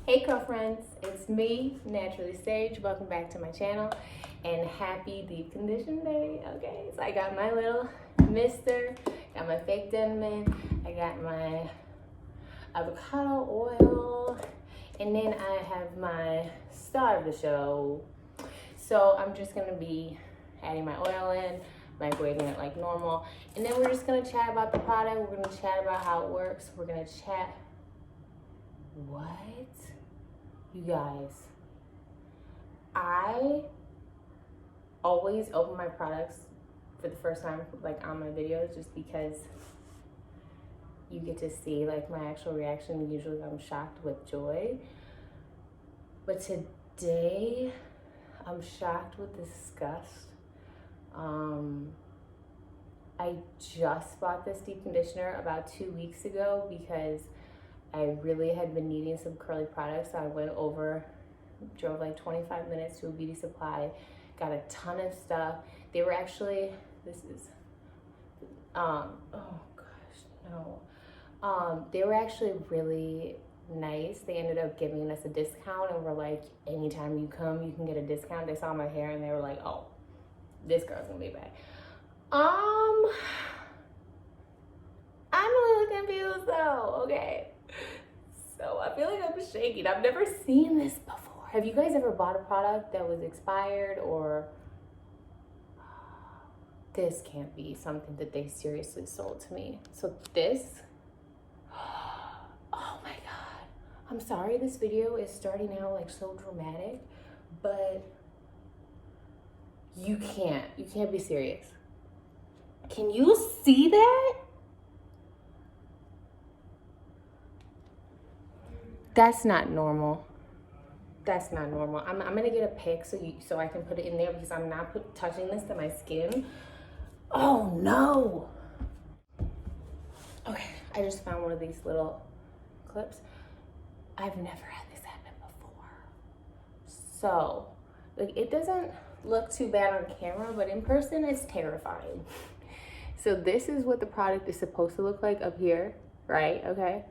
Hey girlfriends, it's me, Naturally Sage. Welcome back to my channel and happy deep condition day. Okay, so I got my little mister, got my fake denim in, I got my avocado oil, and then I have my star of the show. So I'm just gonna be adding my oil in, microwaving it like normal, and then we're just gonna chat about the product. We're gonna chat about how it works. We're gonna chat. What? You guys, I always open my products for the first time, like on my videos, just because you get to see like my actual reaction. Usually I'm shocked with joy, but today I'm shocked with disgust. I just bought this deep conditioner about 2 weeks ago because I really had been needing some curly products. So I went over, drove like 25 minutes to a beauty supply, got a ton of stuff. They were actually, oh gosh, no. They were actually really nice. They ended up giving us a discount and were like, anytime you come, you can get a discount. They saw my hair and they were like, oh, this girl's gonna be bad. I'm a little confused though, okay? So I feel like I'm shaking. I've never seen this before. Have you guys ever bought a product that was expired, or this can't be something that they seriously sold to me? So this, oh my God. I'm sorry this video is starting out like so dramatic, but you can't be serious. Can you see that? That's not normal. That's not normal. I'm gonna get a pic so I can put it in there because I'm not touching this to my skin. Oh no. Okay, I just found one of these little clips. I've never had this happen before. So, like, it doesn't look too bad on camera, but in person it's terrifying. So this is what the product is supposed to look like up here, right? Okay.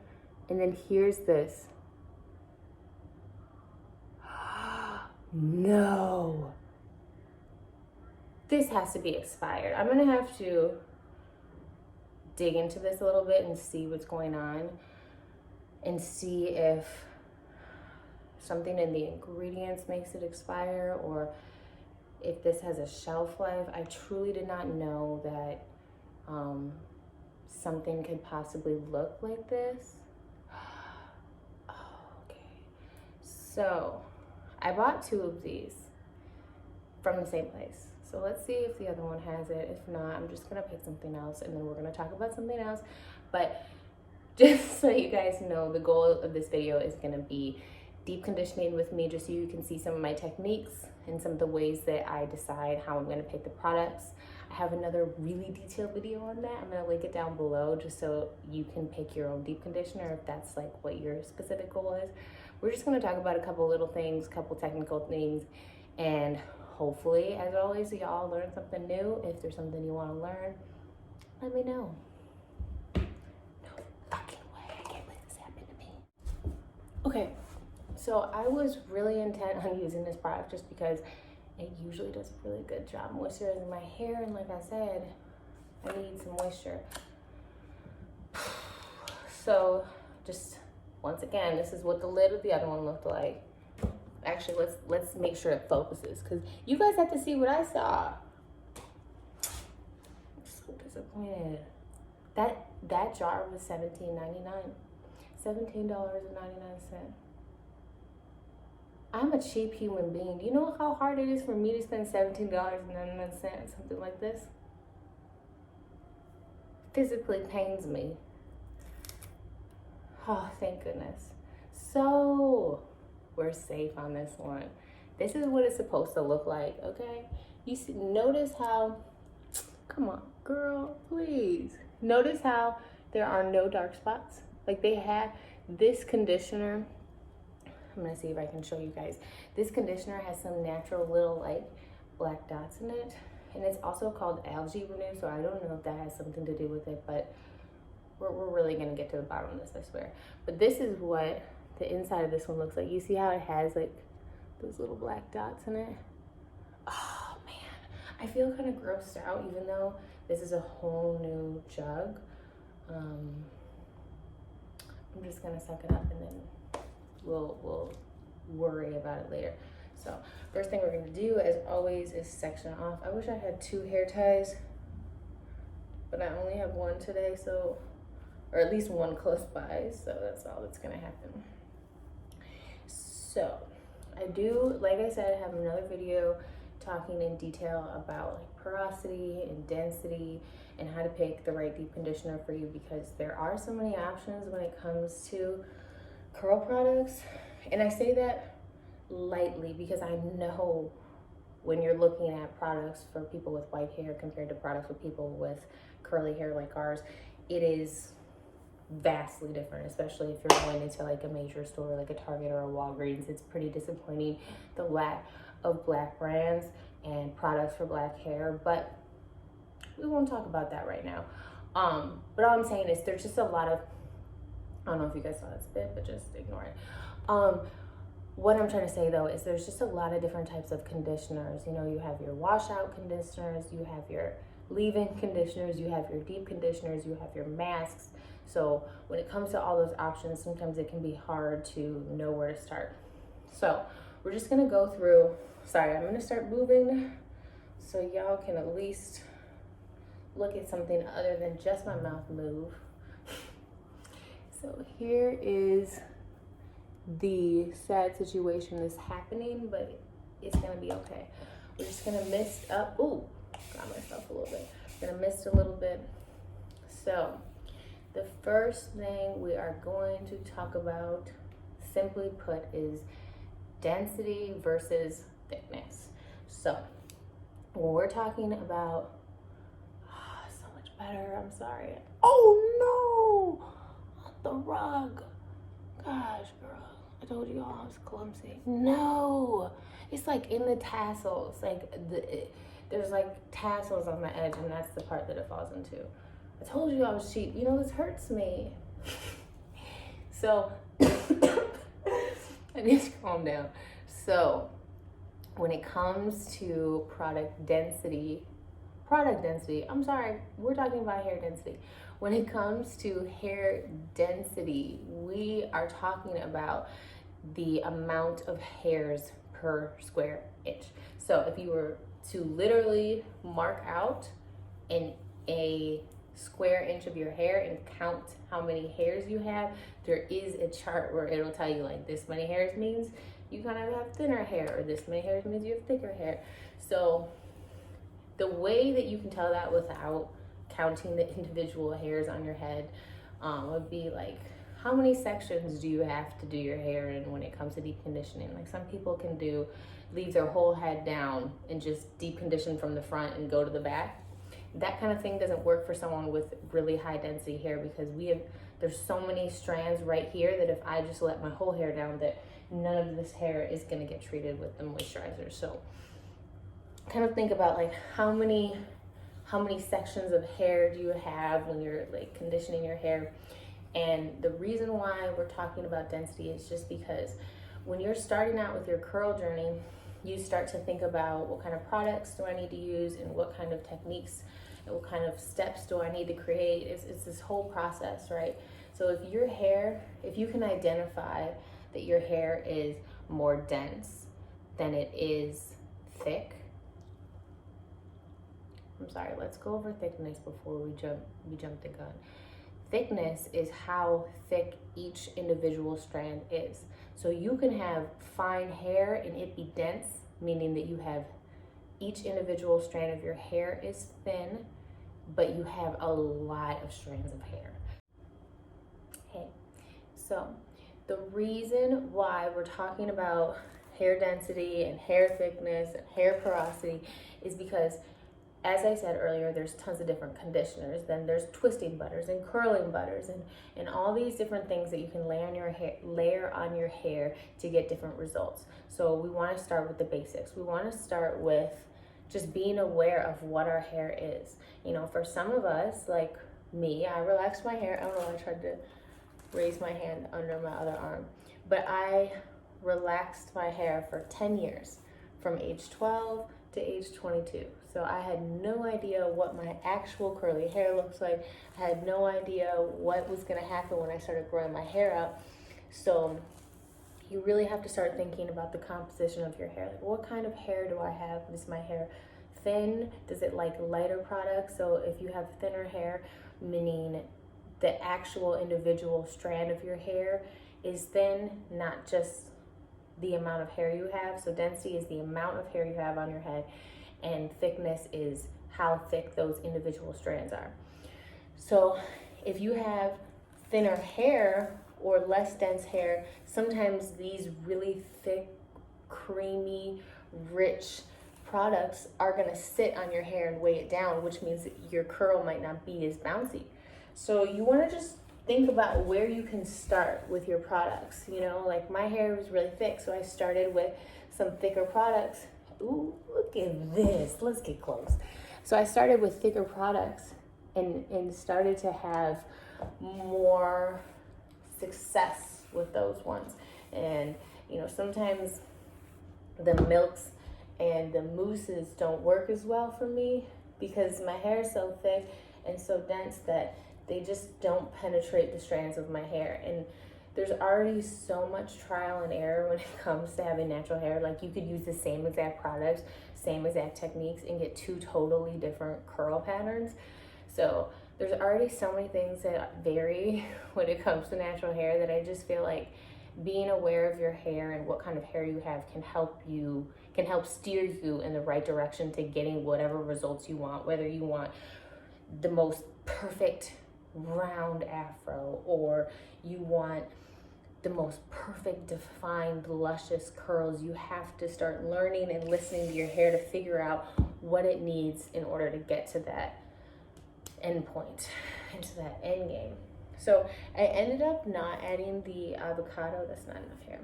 And then here's this. No. This has to be expired. I'm gonna have to dig into this a little bit and see what's going on and see if something in the ingredients makes it expire or if this has a shelf life. I truly did not know that something could possibly look like this. Oh, okay. So I bought 2 of these from the same place. So let's see if the other one has it. If not, I'm just gonna pick something else and then we're gonna talk about something else. But just so you guys know, the goal of this video is gonna be deep conditioning with me, just so you can see some of my techniques and some of the ways that I decide how I'm gonna pick the products. I have another really detailed video on that. I'm gonna link it down below just so you can pick your own deep conditioner if that's like what your specific goal is. We're just gonna talk about a couple little things, couple technical things, and hopefully, as always, y'all learn something new. If there's something you wanna learn, let me know. No fucking way, I can't let this happen to me. Okay, so I was really intent on using this product just because it usually does a really good job moisturizing my hair, and like I said, I need some moisture. So just once again, this is what the lid of the other one looked like. Actually, let's make sure it focuses because you guys have to see what I saw. I'm so disappointed. That jar was $17.99. $17.99. I'm a cheap human being. Do you know how hard it is for me to spend $17.99 on something like this? Physically pains me. Oh, thank goodness. So we're safe on this one. This is what it's supposed to look like, okay? You see, notice how, come on, girl, please. Notice how there are no dark spots. Like they had this conditioner. I'm gonna see if I can show you guys. This conditioner has some natural little like black dots in it. And it's also called Algae Renew, so I don't know if that has something to do with it, but we're really gonna get to the bottom of this, I swear. But this is what the inside of this one looks like. You see how it has like those little black dots in it? Oh man, I feel kind of grossed out even though this is a whole new jug. I'm just gonna suck it up and then we'll worry about it later. So first thing we're gonna do, as always, is section off. I wish I had 2 hair ties, but I only have 1 today, so, or at least 1 close by, so that's all that's gonna happen. So I do, like I said, have another video talking in detail about like porosity and density and how to pick the right deep conditioner for you, because there are so many options when it comes to curl products. And I say that lightly because I know when you're looking at products for people with white hair compared to products for people with curly hair like ours, it is vastly different, especially if you're going into like a major store like a Target or a Walgreens. It's pretty disappointing, the lack of black brands and products for black hair, but we won't talk about that right now. But all I'm saying is there's just a lot of, I don't know if you guys saw that spit, but just ignore it. What I'm trying to say though is there's just a lot of different types of conditioners. You know, you have your washout conditioners, you have your leave-in conditioners, you have your deep conditioners, you have your masks. So when it comes to all those options, sometimes it can be hard to know where to start. So we're just gonna go through, sorry, I'm gonna start moving so y'all can at least look at something other than just my mouth move. So here is the sad situation that's happening, but it's gonna be okay. We're just gonna mist up. Ooh, got myself a little bit. We're gonna mist a little bit. So the first thing we are going to talk about, simply put, is density versus thickness. So when we're talking about, so much better, I'm sorry. Oh no, not the rug. Gosh, girl, I told you all I was clumsy. No, it's like in the tassels, like there's like tassels on the edge, and that's the part that it falls into. I told you I was cheap. You know, this hurts me. So I need to calm down. So when it comes to product density, I'm sorry, we're talking about hair density. When it comes to hair density, we are talking about the amount of hairs per square inch. So if you were to literally mark out in a square inch of your hair and count how many hairs you have, there is a chart where it'll tell you like this many hairs means you kind of have thinner hair, or this many hairs means you have thicker hair. So the way that you can tell that without counting the individual hairs on your head would be like, how many sections do you have to do your hair in when it comes to deep conditioning? Like some people can leave their whole head down and just deep condition from the front and go to the back. That kind of thing doesn't work for someone with really high density hair, because there's so many strands right here that if I just let my whole hair down, that none of this hair is gonna get treated with the moisturizer. So kind of think about like how many sections of hair do you have when you're like conditioning your hair. And the reason why we're talking about density is just because when you're starting out with your curl journey, you start to think about what kind of products do I need to use and what kind of techniques and what kind of steps do I need to create. It's this whole process, right? So if you can identify that your hair is more dense than it is thick, I'm sorry, let's go over thickness before we jump the gun. Thickness is how thick each individual strand is. So you can have fine hair and it be dense, meaning that you have each individual strand of your hair is thin, but you have a lot of strands of hair. Okay, so the reason why we're talking about hair density and hair thickness and hair porosity is because, as I said earlier, there's tons of different conditioners. Then there's twisting butters and curling butters and all these different things that you can layer on your hair to get different results. So we want to start with the basics. We want to start with just being aware of what our hair is. You know, for some of us, like me, I relaxed my hair. I don't know, I tried to raise my hand under my other arm. But I relaxed my hair for 10 years, from age 12 to age 22. So I had no idea what my actual curly hair looks like. I had no idea what was gonna happen when I started growing my hair out. So you really have to start thinking about the composition of your hair. Like, what kind of hair do I have? Is my hair thin? Does it like lighter products? So if you have thinner hair, meaning the actual individual strand of your hair is thin, not just the amount of hair you have. So density is the amount of hair you have on your head, and thickness is how thick those individual strands are. So if you have thinner hair or less dense hair, sometimes these really thick, creamy, rich products are gonna sit on your hair and weigh it down, which means that your curl might not be as bouncy. So you wanna just think about where you can start with your products. You know, like my hair was really thick, so I started with some thicker products. Ooh, look at this, let's get close. So I started with thicker products and started to have more success with those ones. And you know, sometimes the milks and the mousses don't work as well for me because my hair is so thick and so dense that they just don't penetrate the strands of my hair. And there's already so much trial and error when it comes to having natural hair. Like, you could use the same exact products, same exact techniques, and get two totally different curl patterns. So there's already so many things that vary when it comes to natural hair that I just feel like being aware of your hair and what kind of hair you have can help steer you in the right direction to getting whatever results you want, whether you want the most perfect round afro or you want the most perfect defined luscious curls. You have to start learning and listening to your hair to figure out what it needs in order to get to that end point and to that end game. So I ended up not adding the avocado. That's not enough here.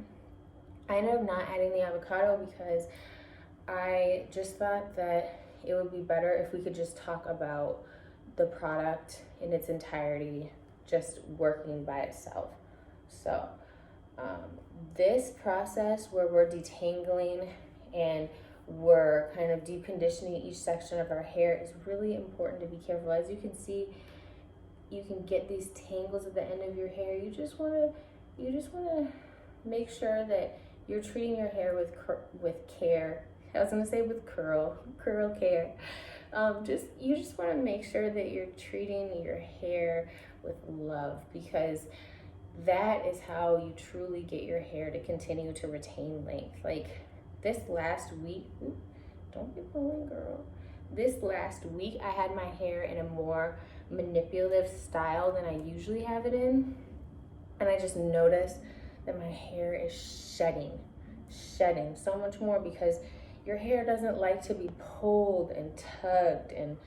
I ended up not adding the avocado because I just thought that it would be better if we could just talk about the product in its entirety, just working by itself. So this process where we're detangling and we're kind of deep conditioning each section of our hair is really important to be careful. As you can see, you can get these tangles at the end of your hair. You just want to make sure that you're treating your hair with care. I was gonna say with curl care. You just want to make sure that you're treating your hair with love, because that is how you truly get your hair to continue to retain length. Like this last week, don't be pulling, girl. This last week, I had my hair in a more manipulative style than I usually have it in. And I just noticed that my hair is shedding so much more, because your hair doesn't like to be pulled and tugged and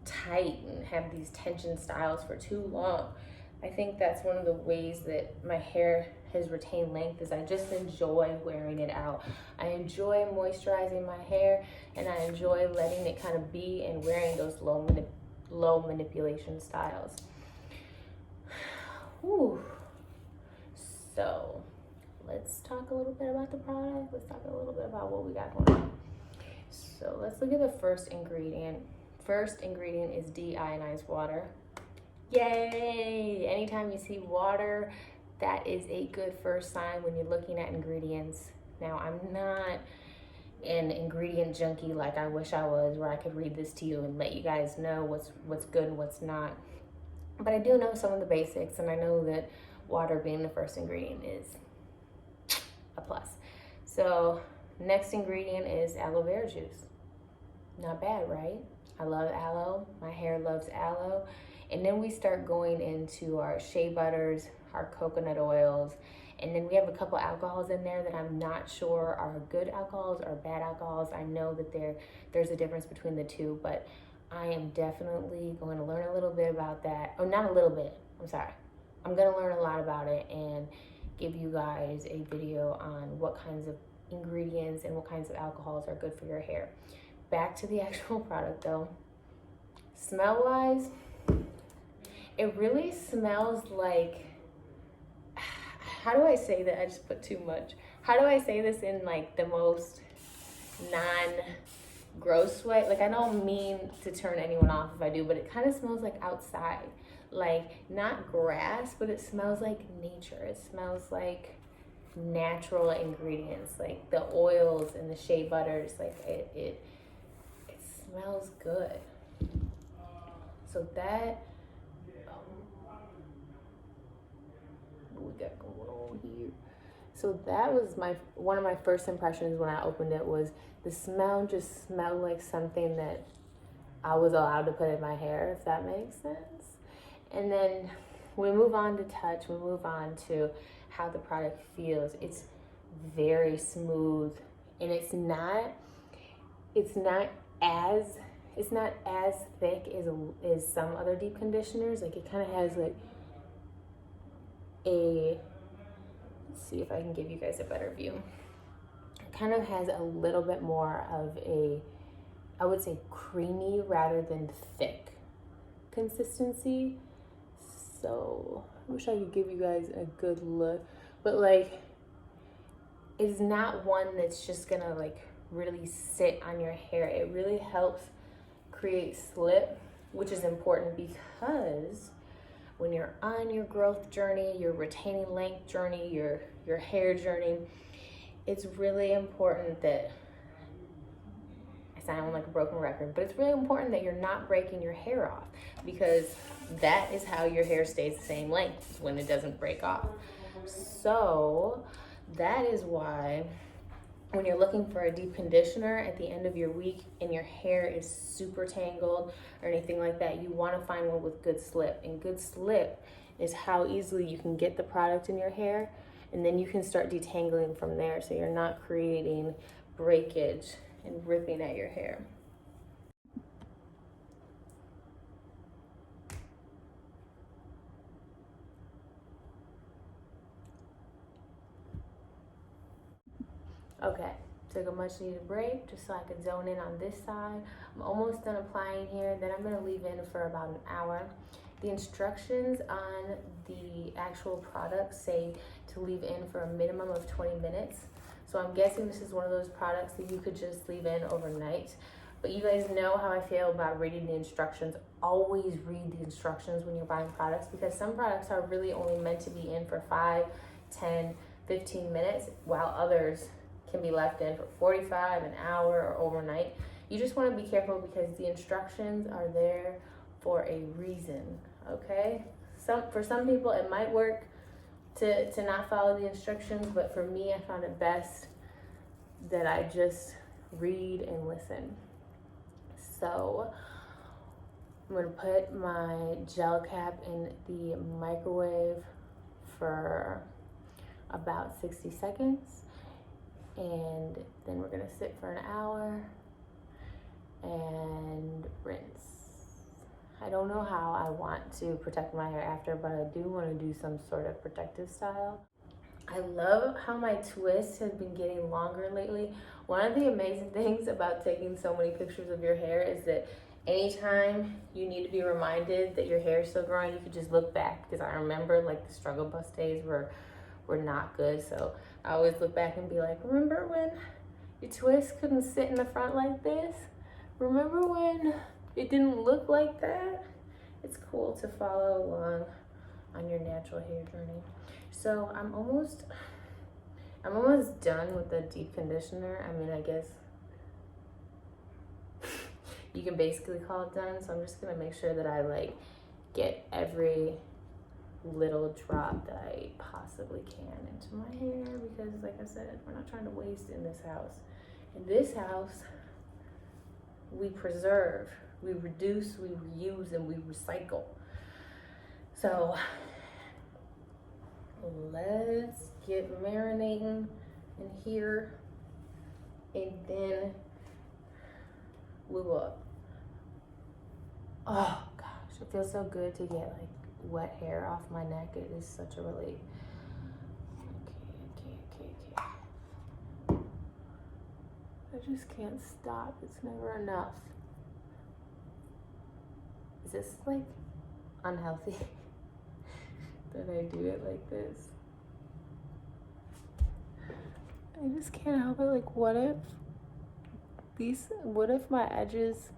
tight and have these tension styles for too long. I think that's one of the ways that my hair has retained length, is I just enjoy wearing it out. I enjoy moisturizing my hair, and I enjoy letting it kind of be and wearing those low manipulation styles. Whew. So let's talk a little bit about the product. Let's talk a little bit about what we got going on. So let's look at the first ingredient. First ingredient is deionized water. Yay! Anytime you see water, that is a good first sign when you're looking at ingredients. Now, I'm not an ingredient junkie like I wish I was, where I could read this to you and let you guys know what's good and what's not. But I do know some of the basics, and I know that water being the first ingredient is a plus. So next ingredient is aloe vera juice. Not bad, right? I love aloe. My hair loves aloe. And then we start going into our shea butters, our coconut oils, and then we have a couple alcohols in there that I'm not sure are good alcohols or bad alcohols. I know that there's a difference between the two, but I am definitely going to learn a little bit about that. Oh, not a little bit, I'm sorry. I'm going to learn a lot about it and give you guys a video on what kinds of ingredients and what kinds of alcohols are good for your hair. Back to the actual product though. Smell-wise, it really smells like, how do I say that? I just put too much. How do I say this in like the most non-gross way? Like, I don't mean to turn anyone off if I do, but it kind of smells like outside. Like, not grass, but it smells like nature. It smells like natural ingredients, like the oils and the shea butters. Like, it smells good. So that, what we got going on here? So that was one of my first impressions when I opened it, was the smell just smelled like something that I was allowed to put in my hair, if that makes sense. And then we move on to touch, we move on to how the product feels. It's very smooth, and it's not as thick as some other deep conditioners. Like, it kind of has like let's see if I can give you guys a better view. It kind of has a little bit more of a, I would say, creamy rather than thick consistency. So I wish I could give you guys a good look, but like, it's not one that's just gonna like really sit on your hair. It really helps create slip, which is important because when you're on your growth journey, your retaining length journey, your hair journey, it's really important that, I sound like a broken record, but it's really important that you're not breaking your hair off, because that is how your hair stays the same length, when it doesn't break off. So that is why when you're looking for a deep conditioner at the end of your week and your hair is super tangled or anything like that, you want to find one with good slip. And good slip is how easily you can get the product in your hair, and then you can start detangling from there, so you're not creating breakage and ripping at your hair. Okay, took a much needed break just so I could zone in on this side. I'm almost done applying here, then I'm gonna leave in for about an hour. The instructions on the actual product say to leave in for a minimum of 20 minutes. So I'm guessing this is one of those products that you could just leave in overnight. But you guys know how I feel about reading the instructions. Always read the instructions when you're buying products, because some products are really only meant to be in for 5, 10, 15 minutes, while others can be left in for 45, an hour, or overnight. You just want to be careful, because the instructions are there for a reason, okay? For some people it might work to not follow the instructions, but for me, I found it best that I just read and listen. So I'm gonna put my gel cap in the microwave for about 60 seconds, and then we're gonna sit for an hour and rinse. I don't know how I want to protect my hair after, but I do want to do some sort of protective style. I love how my twist has been getting longer lately. One of the amazing things about taking so many pictures of your hair is that anytime you need to be reminded that your hair is still growing, you could just look back, because I remember like the struggle bus days were not good. So I always look back and be like, remember when your twist couldn't sit in the front like this? Remember when it didn't look like that? It's cool to follow along on your natural hair journey. So I'm almost done with the deep conditioner. I mean, I guess you can basically call it done. So I'm just gonna make sure that I like get every little drop that I possibly can into my hair, because like I said, we're not trying to waste in this house. In this house, we preserve, we reduce, we reuse, and we recycle. So let's get marinating in here, and then we will, oh gosh, it feels so good to get like wet hair off my neck. It is such a relief. Okay. I just can't stop. It's never enough. Is this like unhealthy that I do it like this. I just can't help it. Like, what if my edges,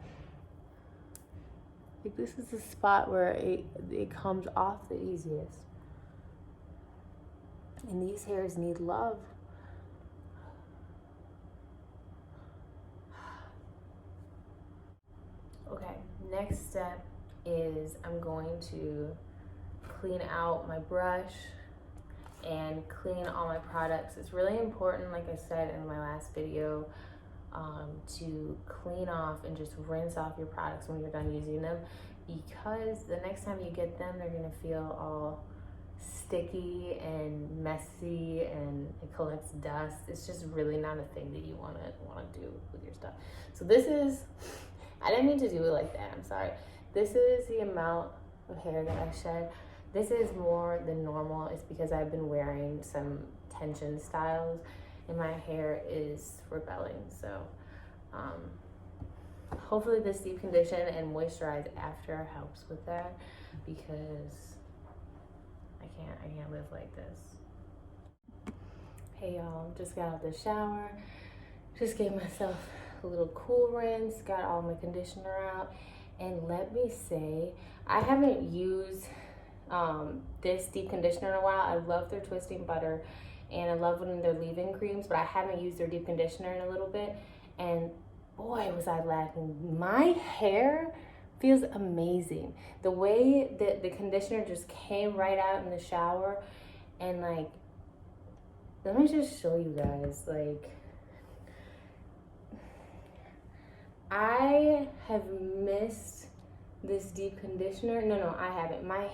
like, this is the spot where it comes off the easiest. And these hairs need love. Okay, next step is I'm going to clean out my brush and clean all my products. It's really important, like I said in my last video, to clean off and just rinse off your products when you're done using them, because the next time you get them, they're gonna feel all sticky and messy and it collects dust. It's just really not a thing that you wanna do with your stuff. So this is, I didn't mean to do it like that, I'm sorry. This is the amount of hair that I shed. This is more than normal. It's because I've been wearing some tension styles and my hair is rebelling. So hopefully this deep condition and moisturize after helps with that, because I can't live like this. Hey y'all, just got out the shower. Just gave myself a little cool rinse, got all my conditioner out, and let me say, I haven't used this deep conditioner in a while. I love their twisting butter and I love when they're leave-in creams, but I haven't used their deep conditioner in a little bit, and boy was I lacking. My hair feels amazing. The way that the conditioner just came right out in the shower, and like, let me just show you guys, like, I have missed this deep conditioner. No, I haven't. My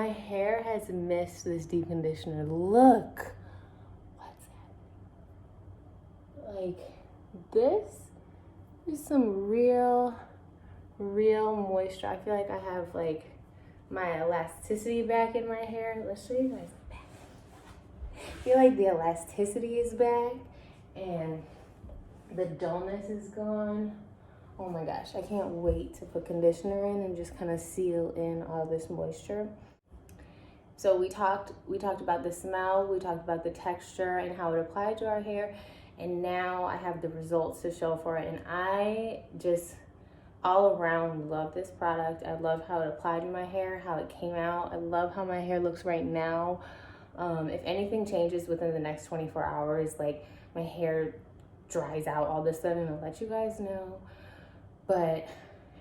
hair has missed this deep conditioner. Look. What's that? Like, this is some real moisture. I feel like I have like my elasticity back in my hair. Let's show you guys back. I feel like the elasticity is back and the dullness is gone. Oh my gosh, I can't wait to put conditioner in and just kind of seal in all this moisture. So we talked about the smell, we talked about the texture and how it applied to our hair, and now I have the results to show for it. And I just all around love this product. I love how it applied to my hair, how it came out. I love how my hair looks right now. If anything changes within the next 24 hours, like my hair dries out all of a sudden, I'll let you guys know. But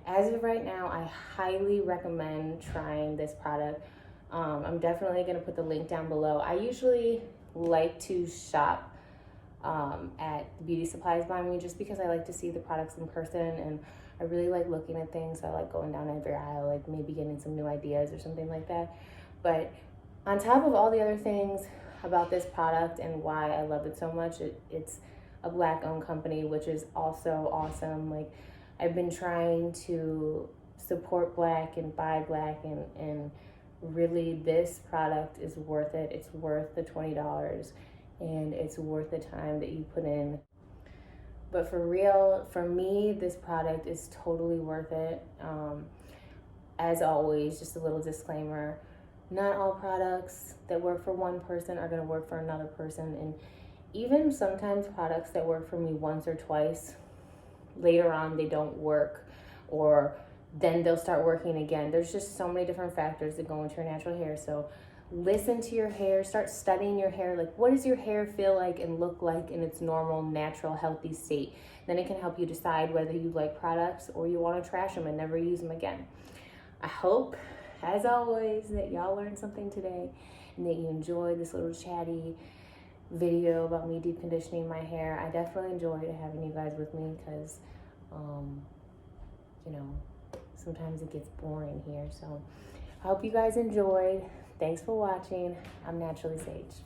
as of right now, I highly recommend trying this product. I'm definitely gonna put the link down below. I usually like to shop at the beauty supplies by me, just because I like to see the products in person, and I really like looking at things. So I like going down every aisle, like maybe getting some new ideas or something like that. But on top of all the other things about this product and why I love it so much, it's a Black-owned company, which is also awesome. Like, I've been trying to support Black and buy Black, and really this product is worth it. It's worth the $20 and it's worth the time that you put in. But for real, for me, this product is totally worth it. As always, just a little disclaimer, not all products that work for one person are gonna work for another person. And even sometimes products that work for me once or twice, later on they don't work, or then they'll start working again. There's just so many different factors that go into your natural hair. So listen to your hair, start studying your hair. Like, what does your hair feel like and look like in its normal, natural, healthy state? Then it can help you decide whether you like products or you want to trash them and never use them again. I hope, as always, that y'all learned something today and that you enjoyed this little chatty video about me deep conditioning my hair. I definitely enjoyed having you guys with me, because you know, sometimes it gets boring here. So I hope you guys enjoyed. Thanks for watching. I'm Naturally Sage.